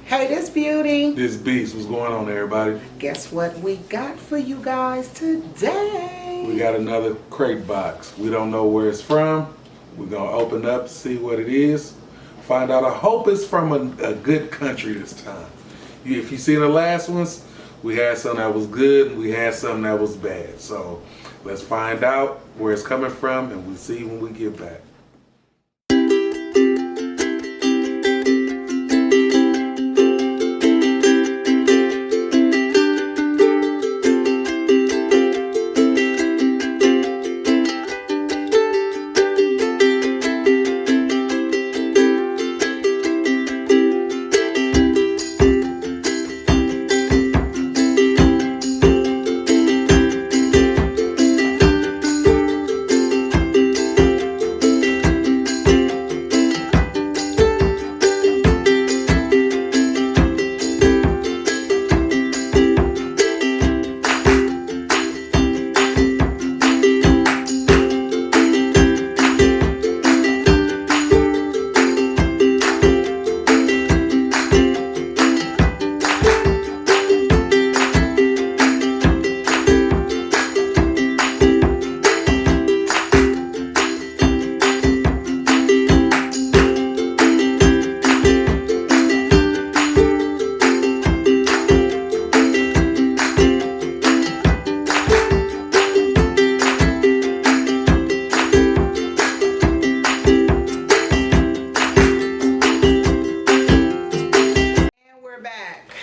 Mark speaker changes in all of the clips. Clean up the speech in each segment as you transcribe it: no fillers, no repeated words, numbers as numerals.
Speaker 1: Hey, this beauty.
Speaker 2: This beast, what's going on, everybody?
Speaker 1: Guess what we got for you guys today?
Speaker 2: We got another crate box. We don't know where it's from. We're gonna open up, see what it is, find out. I hope it's from a good country this time. If you seen the last ones, we had some that was good, we had some that was bad. So let's find out where it's coming from, and we'll see when we get back.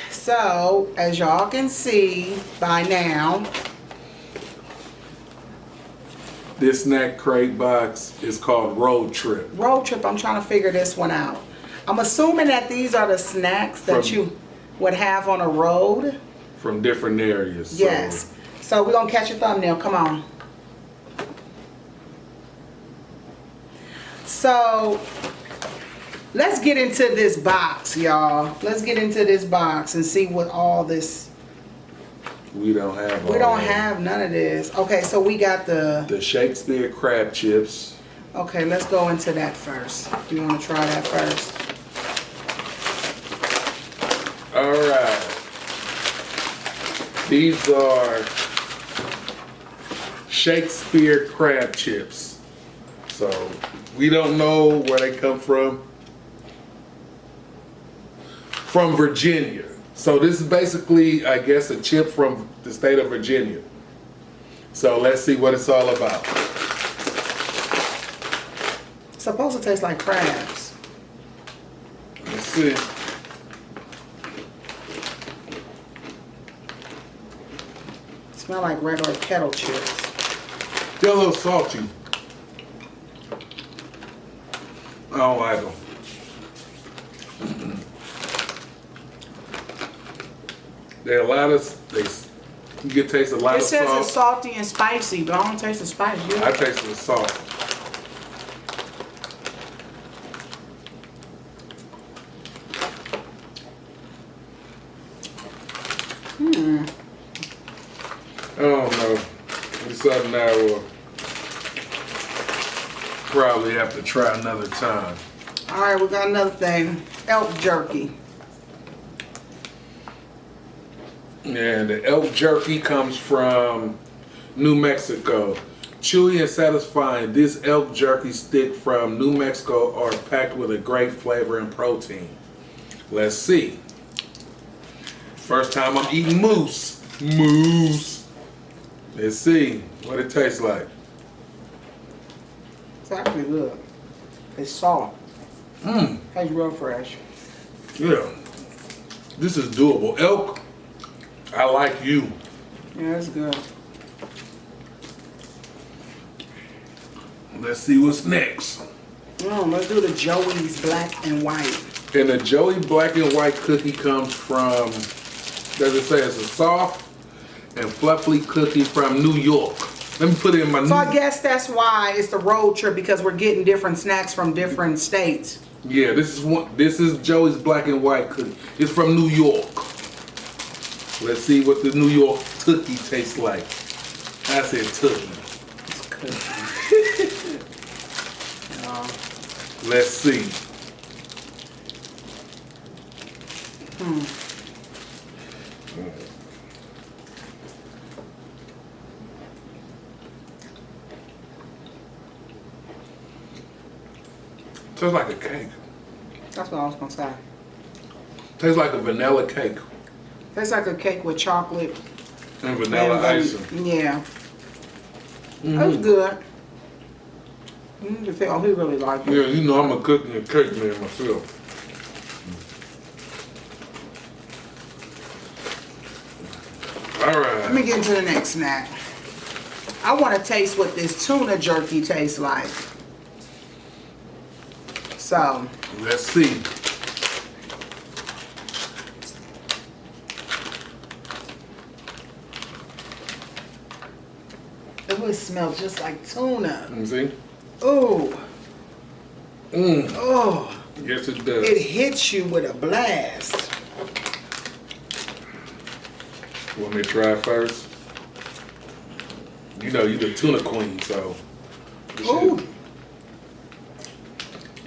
Speaker 1: So, as y'all can see by now,
Speaker 2: This snack crate box is called Road Trip.
Speaker 1: Road Trip, I'm trying to figure this one out. I'm assuming that these are the snacks that you would have on a road.
Speaker 2: From different areas.
Speaker 1: Yes. So we're going to catch your thumbnail. Come on. So, let's get into this box, y'all. Let's get into this box and see what all this...
Speaker 2: We don't have
Speaker 1: We don't have none of this. Okay, so we got
Speaker 2: the Shakespeare crab chips.
Speaker 1: Okay, let's go into that first. You want to try that first?
Speaker 2: Alright. These are Shakespeare crab chips. So, we don't know where they come from. From Virginia. So this is basically, I guess, a chip from the state of Virginia. So let's see what it's all about.
Speaker 1: It's supposed to taste like crabs.
Speaker 2: Let's see.
Speaker 1: Smell like regular kettle chips.
Speaker 2: They're a little salty. I don't like them. They're a lot of, you can taste a lot
Speaker 1: It
Speaker 2: of
Speaker 1: says
Speaker 2: salt.
Speaker 1: it's salty and spicy, but I don't taste the spice.
Speaker 2: I taste the salt. I don't know. It's something I will probably have to try another time.
Speaker 1: Alright, we got another thing. Elk jerky.
Speaker 2: And the elk jerky comes from New Mexico. Chewy and satisfying, this elk jerky stick from New Mexico are packed with a great flavor and protein. Let's see. First time I'm eating moose. Moose. Let's see what it tastes like.
Speaker 1: It's actually good. It's soft. Tastes real fresh.
Speaker 2: Yeah. This is doable. Elk, I like you.
Speaker 1: Yeah, it's good.
Speaker 2: Let's see what's next.
Speaker 1: Let's do the Joey's Black and White.
Speaker 2: And the Joey Black and White cookie comes from, does it say it's a soft and fluffy cookie from New York. Let me put it in my
Speaker 1: So I guess that's why it's the road trip, because we're getting different snacks from different states.
Speaker 2: Yeah, this is one. This is Joey's Black and White cookie. It's from New York. Let's see what the New York cookie tastes like. I said cookie.
Speaker 1: It's cookie.
Speaker 2: Let's see. Tastes like a cake.
Speaker 1: That's what I was gonna say.
Speaker 2: Tastes like a vanilla cake
Speaker 1: It's like a cake with chocolate
Speaker 2: and vanilla
Speaker 1: and
Speaker 2: icing.
Speaker 1: Yeah,
Speaker 2: Mhm.
Speaker 1: that was good. You can tell he really liked it.
Speaker 2: Yeah, you know I'm a cooking and cake man myself. All
Speaker 1: Let me
Speaker 2: right.
Speaker 1: get into the next snack. I want to taste what this tuna jerky tastes like. So,
Speaker 2: Let's see.
Speaker 1: it would smell just like tuna.
Speaker 2: Let me see.
Speaker 1: Ooh,
Speaker 2: Mmm.
Speaker 1: oh,
Speaker 2: Yes, it does.
Speaker 1: it hits you with a blast.
Speaker 2: Want me to try it first? You know, you the tuna queen, so. this
Speaker 1: Ooh,
Speaker 2: shit-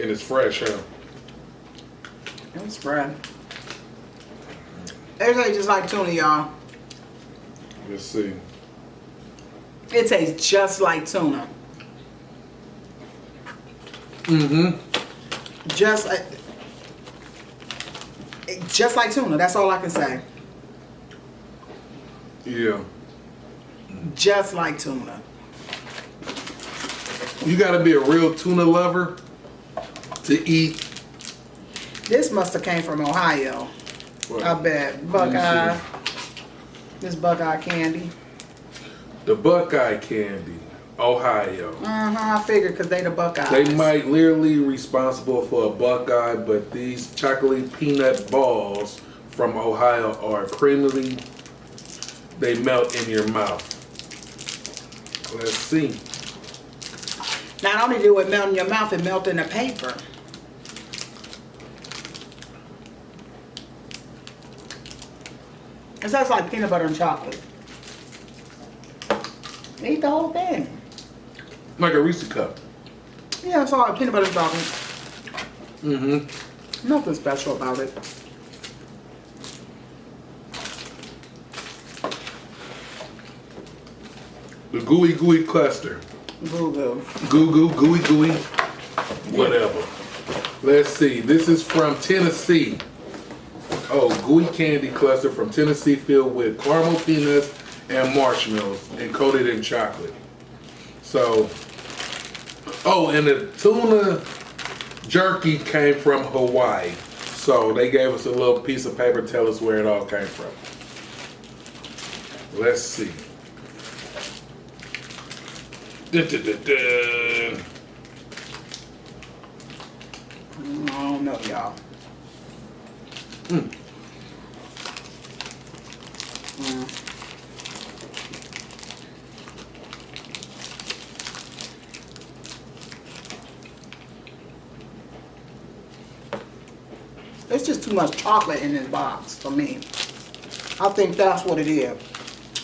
Speaker 2: And it's fresh, huh?
Speaker 1: it's fried. It tastes just like tuna, y'all.
Speaker 2: Let's see.
Speaker 1: It tastes just like tuna.
Speaker 2: Mm-hmm.
Speaker 1: Just like tuna. That's all I can say.
Speaker 2: Yeah.
Speaker 1: Just like tuna.
Speaker 2: You gotta be a real tuna lover to eat.
Speaker 1: This must have came from Ohio.
Speaker 2: What?
Speaker 1: I bet.
Speaker 2: Let me
Speaker 1: Buckeye.
Speaker 2: see.
Speaker 1: This Buckeye candy.
Speaker 2: The Buckeye candy, Ohio.
Speaker 1: I figured because they the Buckeyes.
Speaker 2: They might literally responsible for a Buckeye, but these chocolate peanut balls from Ohio are creamily. They melt in your mouth. Let's see.
Speaker 1: Not only do it melt in your mouth, it melt in the paper. It tastes like peanut butter and chocolate. Eat the whole thing.
Speaker 2: Like a Reese's cup.
Speaker 1: Yeah, it's all like peanut butter and chocolate.
Speaker 2: Mm-hmm.
Speaker 1: Nothing special about it.
Speaker 2: The gooey gooey cluster.
Speaker 1: Goo goo.
Speaker 2: Goo goo gooey gooey. Whatever. Let's see. This is from Tennessee. Oh, gooey candy cluster from Tennessee filled with caramel peanuts and marshmallows and coated in chocolate. So, oh, and the tuna jerky came from Hawaii. So they gave us a little piece of paper to tell us where it all came from. Let's see. Dun, dun, dun, dun.
Speaker 1: I don't know, y'all.
Speaker 2: Mm.
Speaker 1: It's just too much chocolate in this box for me. I think that's what it is.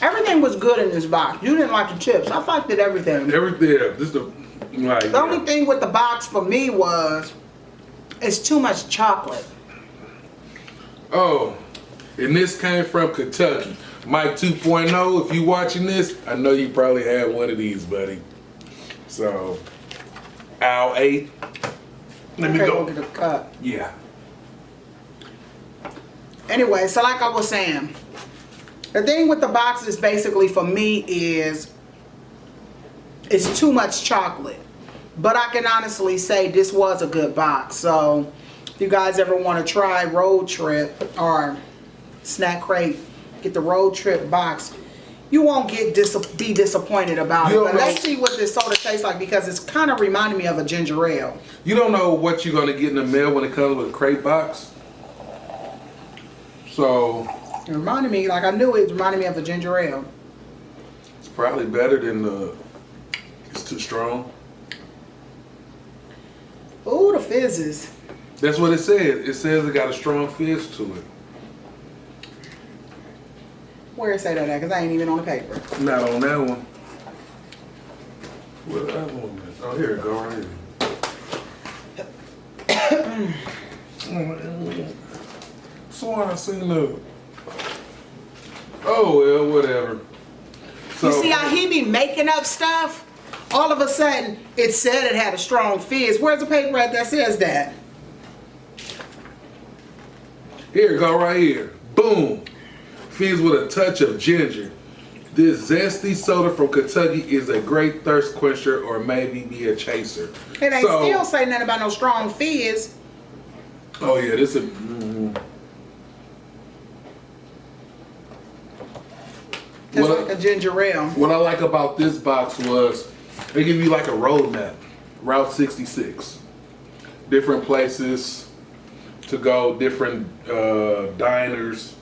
Speaker 1: Everything was good in this box. You didn't like the chips. I liked it everything.
Speaker 2: Everything. This is the like.
Speaker 1: The only thing with the box for me was it's too much chocolate.
Speaker 2: Oh, and this came from Kentucky. Mike 2.0, if you watching this, I know you probably had one of these, buddy. So, Al 8. Let me
Speaker 1: Okay,
Speaker 2: go.
Speaker 1: get a cup.
Speaker 2: Yeah.
Speaker 1: Anyway, so like I was saying, the thing with the box is basically for me is it's too much chocolate. But I can honestly say this was a good box. So if you guys ever want to try Road Trip or Snack Crate, get the Road Trip box. You won't be disappointed about it.
Speaker 2: You
Speaker 1: But
Speaker 2: don't know-
Speaker 1: let's see what this soda tastes like because it's kind of reminding me of a ginger ale.
Speaker 2: You don't know what you're going to get in the mail when it comes with a crate box. So,
Speaker 1: It reminded me, like I knew it reminded me of a ginger ale.
Speaker 2: it's probably better than the. It's too strong.
Speaker 1: Ooh, the fizzes.
Speaker 2: That's what it says. It says it got a strong fizz to it.
Speaker 1: Where it say that at? Because I ain't even on the paper.
Speaker 2: Not on that one. Where the other one is? Oh, here it go right here. Sworn I seen the. Oh well, whatever. So,
Speaker 1: You see how he be making up stuff? All of a sudden, it said it had a strong fizz. Where's the paper at that says that?
Speaker 2: Here, go right here. Boom. Fizz with a touch of ginger. This zesty soda from Kentucky is a great thirst quencher or maybe be a chaser.
Speaker 1: It ain't still say nothing about no strong fizz.
Speaker 2: Oh yeah, this is.
Speaker 1: It's like a ginger ale.
Speaker 2: What I like about this box was they give you like a roadmap, Route 66, different places to go, different diners,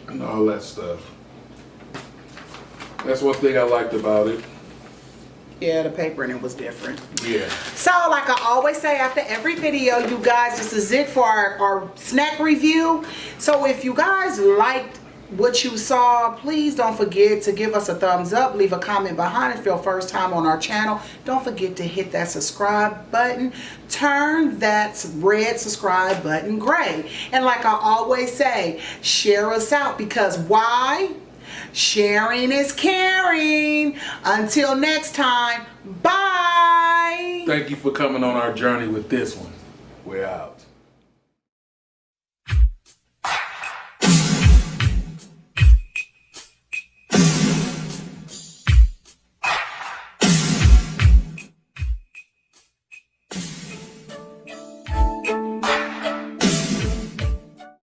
Speaker 2: and all that stuff. That's one thing I liked about it.
Speaker 1: Yeah, the paper in it was different.
Speaker 2: Yeah.
Speaker 1: So, like I always say after every video, you guys, this is it for our snack review. So if you guys liked what you saw, please don't forget to give us a thumbs up, leave a comment behind if you're first time on our channel. Don't forget to hit that subscribe button, turn that red subscribe button gray, and like I always say, share us out, because why? Sharing is caring. Until next time, bye.
Speaker 2: Thank you for coming on our journey with this one. We're out.